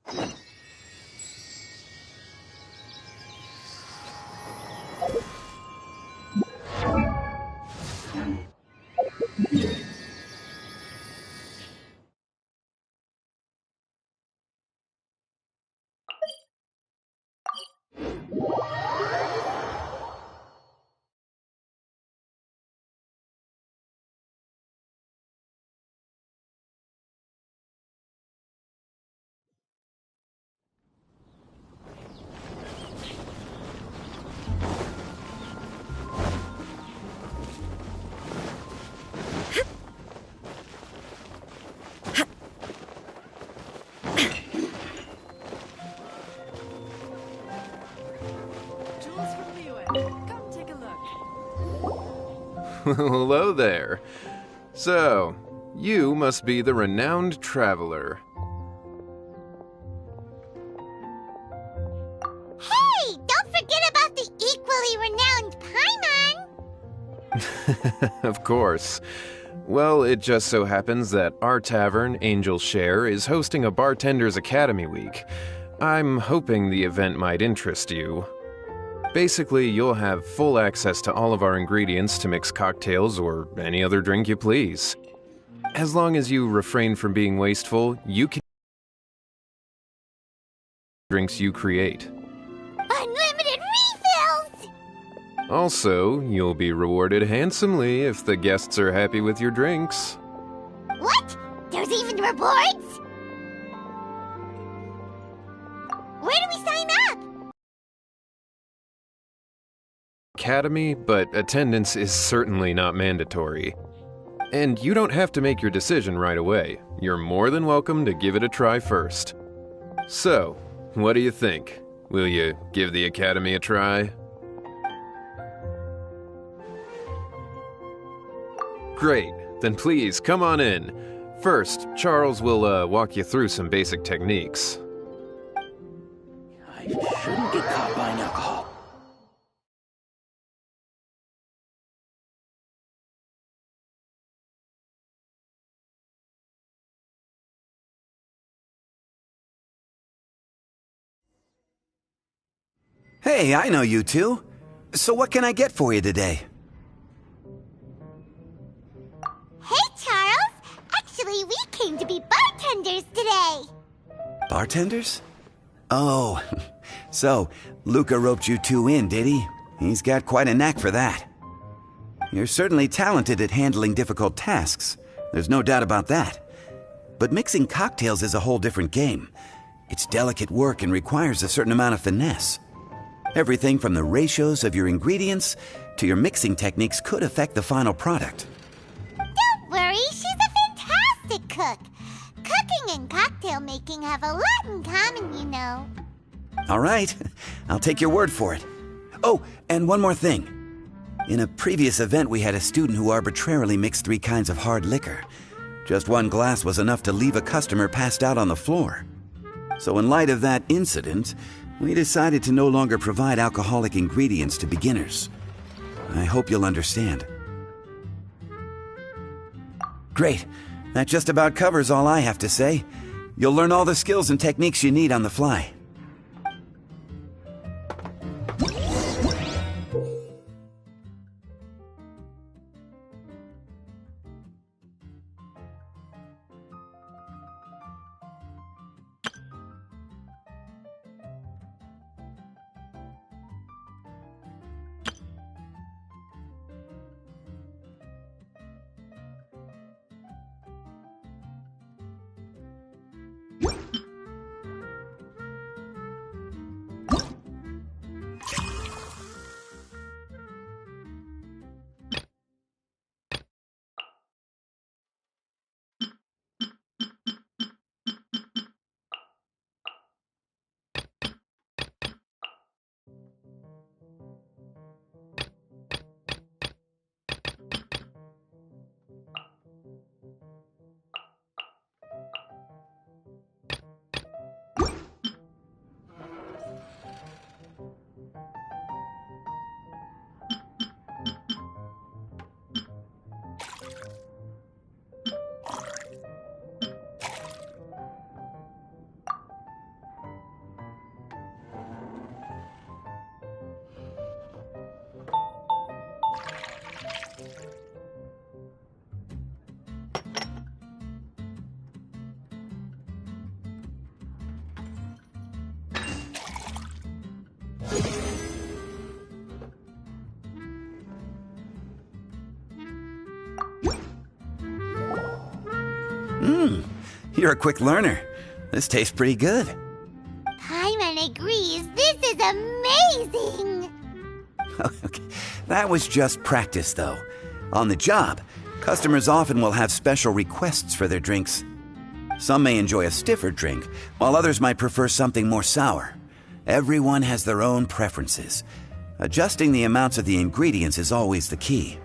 Come take a look. Hello there. So, you must be the renowned traveler. Hey, don't forget about the equally renowned Paimon! Of course. Well, it just so happens that our tavern, Angel's Share, is hosting a Bartender's Academy week. I'm hoping the event might interest you. Basically, you'll have full access to all of our ingredients to mix cocktails or any other drink you please. As long as you refrain from being wasteful, you can drinks you create. Unlimited refills! Also, you'll be rewarded handsomely if the guests are happy with your drinks. What? There's even rewards? Where do we sign up? Academy, but attendance is certainly not mandatory. And you don't have to make your decision right away. You're more than welcome to give it a try first. So, what do you think? Will you give the Academy a try? Great, then please come on in. First, Charles will walk you through some basic techniques. I shouldn't get caught buying alcohol. Hey, I know you two. So what can I get for you today? Hey, Charles! Actually, we came to be bartenders today! Bartenders? Oh, so Luca roped you two in, did he? He's got quite a knack for that. You're certainly talented at handling difficult tasks. There's no doubt about that. But mixing cocktails is a whole different game. It's delicate work and requires a certain amount of finesse. Everything from the ratios of your ingredients to your mixing techniques could affect the final product. Don't worry, she's a fantastic cook! Cooking and cocktail making have a lot in common, you know. All right, I'll take your word for it. Oh, and one more thing. In a previous event, we had a student who arbitrarily mixed 3 kinds of hard liquor. Just one glass was enough to leave a customer passed out on the floor. So in light of that incident, we decided to no longer provide alcoholic ingredients to beginners. I hope you'll understand. Great. That just about covers all I have to say. You'll learn all the skills and techniques you need on the fly. You're a quick learner. This tastes pretty good. Paimon agrees. This is amazing. Okay. That was just practice, though. On the job, customers often will have special requests for their drinks. Some may enjoy a stiffer drink, while others might prefer something more sour. Everyone has their own preferences. Adjusting the amounts of the ingredients is always the key.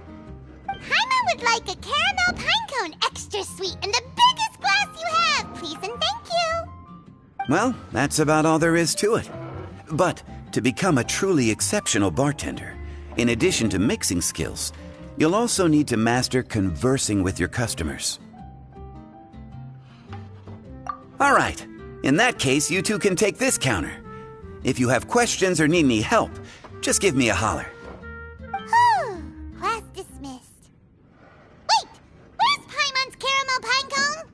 Paimon would like a caramel pine cone extra sweet in the biggest glass you have, please and thank you. Well, that's about all there is to it. But to become a truly exceptional bartender, in addition to mixing skills, you'll also need to master conversing with your customers. All right. In that case, you two can take this counter. If you have questions or need any help, just give me a holler. Whew, class dismissed. Wait! Where's Paimon's caramel pine cone?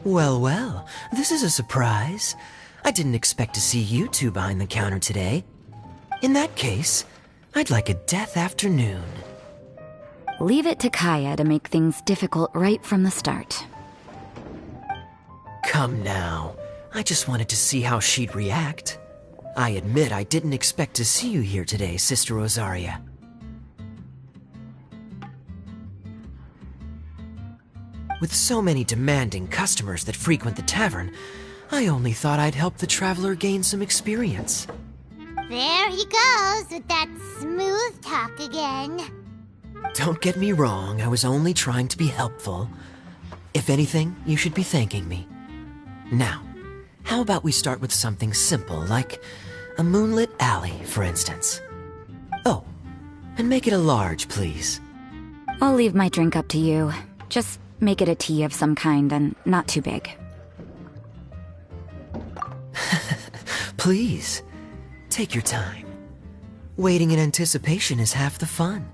Well, well, this is a surprise. I didn't expect to see you two behind the counter today. In that case, I'd like a death afternoon. Leave it to Kaya to make things difficult right from the start. Come now. I just wanted to see how she'd react. I admit I didn't expect to see you here today, Sister Rosaria. With so many demanding customers that frequent the tavern, I only thought I'd help the traveler gain some experience. There he goes with that smooth talk again. Don't get me wrong, I was only trying to be helpful. If anything, you should be thanking me. Now, how about we start with something simple, like a moonlit alley, for instance? Oh, and make it a large, please. I'll leave my drink up to you. Just make it a tea of some kind and not too big. Please, take your time. Waiting in anticipation is half the fun.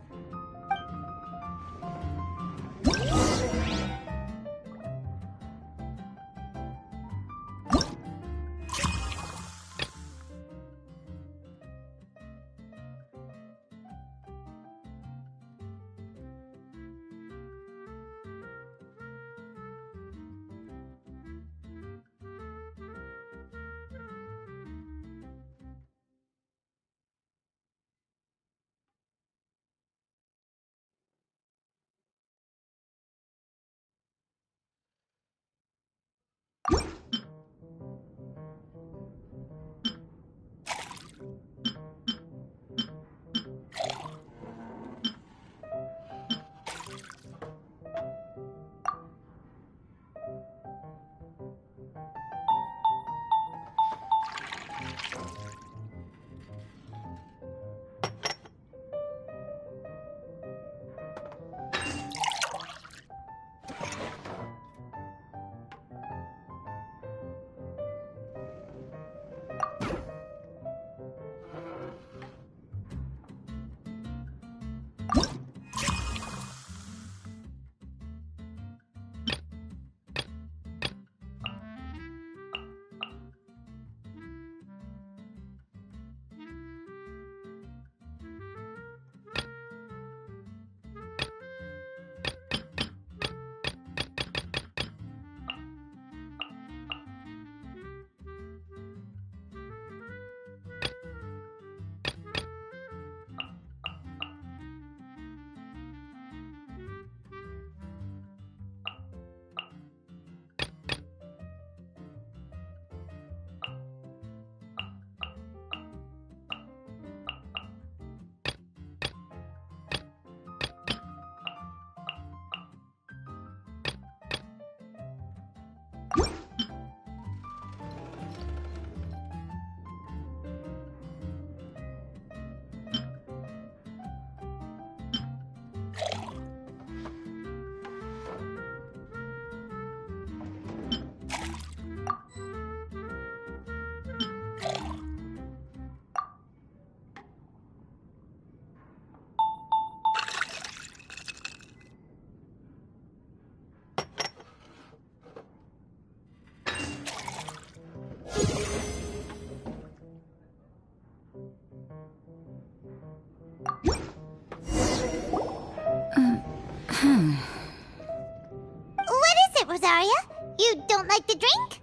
What is it, Rosaria? You don't like the drink?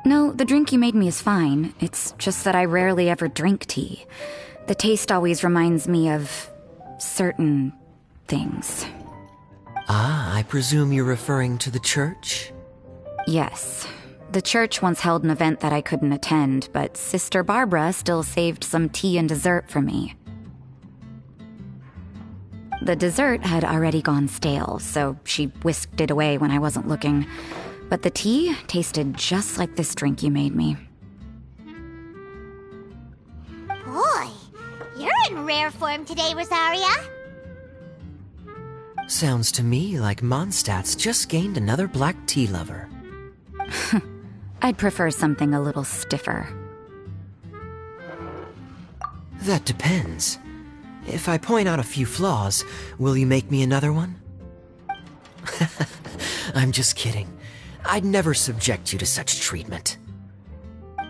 No, the drink you made me is fine. It's just that I rarely ever drink tea. The taste always reminds me of certain things. Ah, I presume you're referring to the church? Yes. The church once held an event that I couldn't attend, but Sister Barbara still saved some tea and dessert for me. The dessert had already gone stale, so she whisked it away when I wasn't looking. But the tea tasted just like this drink you made me. Boy, you're in rare form today, Rosaria. Sounds to me like Mondstadt's just gained another black tea lover. I'd prefer something a little stiffer. That depends. If I point out a few flaws, will you make me another one? I'm just kidding. I'd never subject you to such treatment.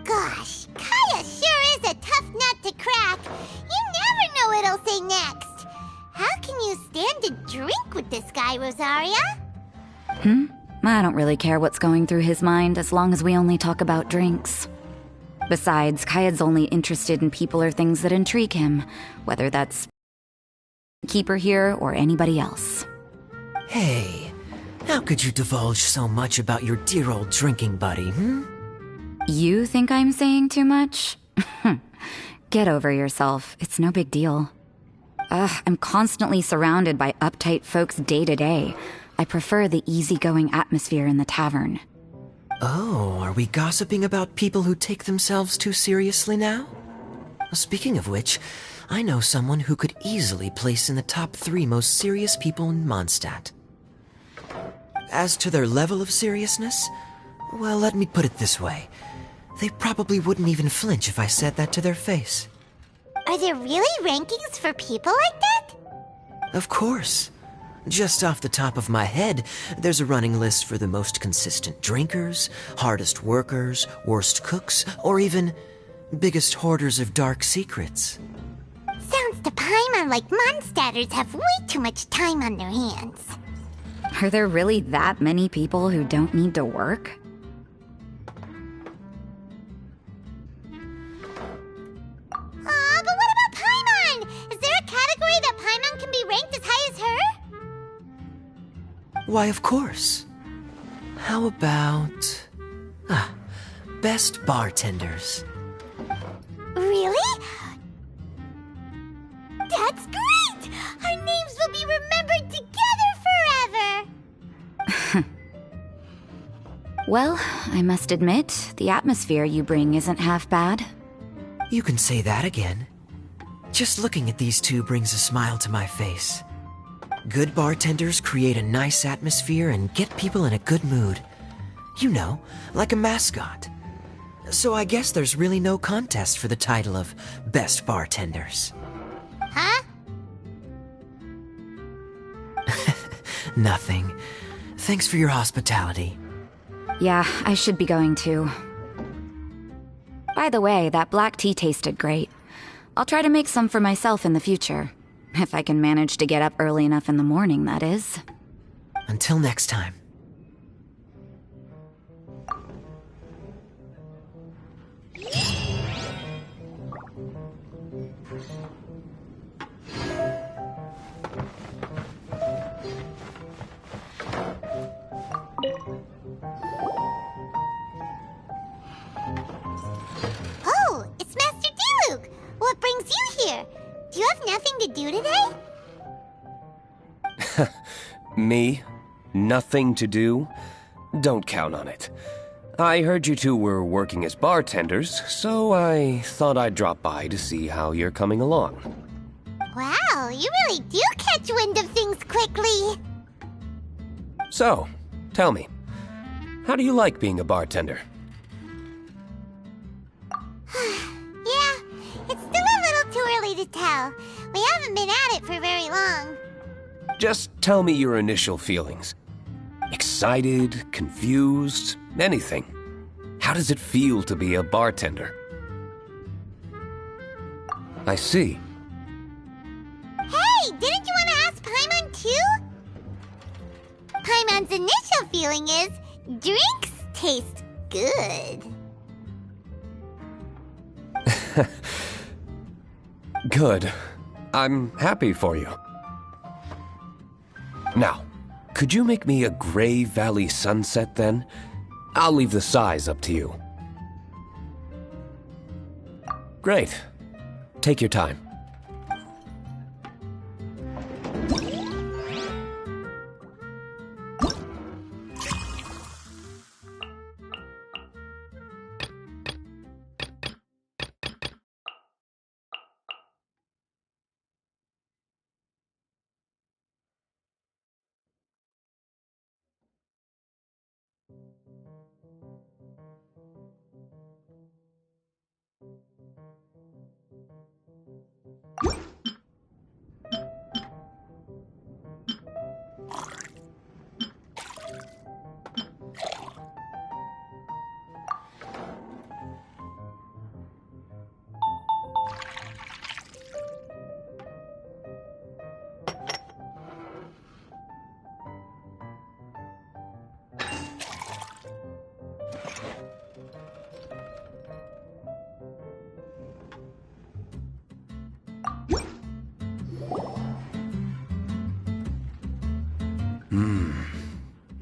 Gosh, Kaya sure is a tough nut to crack. You never know what he'll say next. How can you stand to drink with this guy, Rosaria? I don't really care what's going through his mind as long as we only talk about drinks. Besides, Kayad's only interested in people or things that intrigue him, whether that's Keeper here or anybody else. Hey, how could you divulge so much about your dear old drinking buddy, You think I'm saying too much? Get over yourself. It's no big deal. I'm constantly surrounded by uptight folks day to day. I prefer the easygoing atmosphere in the tavern. Oh, are we gossiping about people who take themselves too seriously now? Speaking of which, I know someone who could easily place in the top 3 most serious people in Mondstadt. As to their level of seriousness, well, let me put it this way. They probably wouldn't even flinch if I said that to their face. Are there really rankings for people like that? Of course. Just off the top of my head, there's a running list for the most consistent drinkers, hardest workers, worst cooks, or even biggest hoarders of dark secrets. Sounds to Paimon like Mondstadters have way too much time on their hands. Are there really that many people who don't need to work? Aw, but what about Paimon? Is there a category that Paimon can be ranked as high as her? Why, of course. How about... best bartenders. Really? That's great! Our names will be remembered together forever! Well, I must admit, the atmosphere you bring isn't half bad. You can say that again. Just looking at these two brings a smile to my face. Good bartenders create a nice atmosphere and get people in a good mood. You know, like a mascot. So I guess there's really no contest for the title of Best Bartenders. Huh? Nothing. Thanks for your hospitality. Yeah, I should be going too. By the way, that black tea tasted great. I'll try to make some for myself in the future. If I can manage to get up early enough in the morning, that is. Until next time. Oh, it's Master Diluc! What brings you here? Do you have nothing to do today? Me? Nothing to do? Don't count on it. I heard you two were working as bartenders, so I thought I'd drop by to see how you're coming along. Wow, you really do catch wind of things quickly. So, tell me, how do you like being a bartender? Yeah, it's still a little too early to tell. We haven't been at it for very long. Just tell me your initial feelings. Excited, confused, anything. How does it feel to be a bartender? I see. Hey, didn't everyone's initial feeling is drinks taste good. Good. I'm happy for you. Now, could you make me a Gray Valley sunset then? I'll leave the size up to you. Great. Take your time.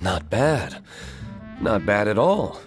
Not bad. Not bad at all.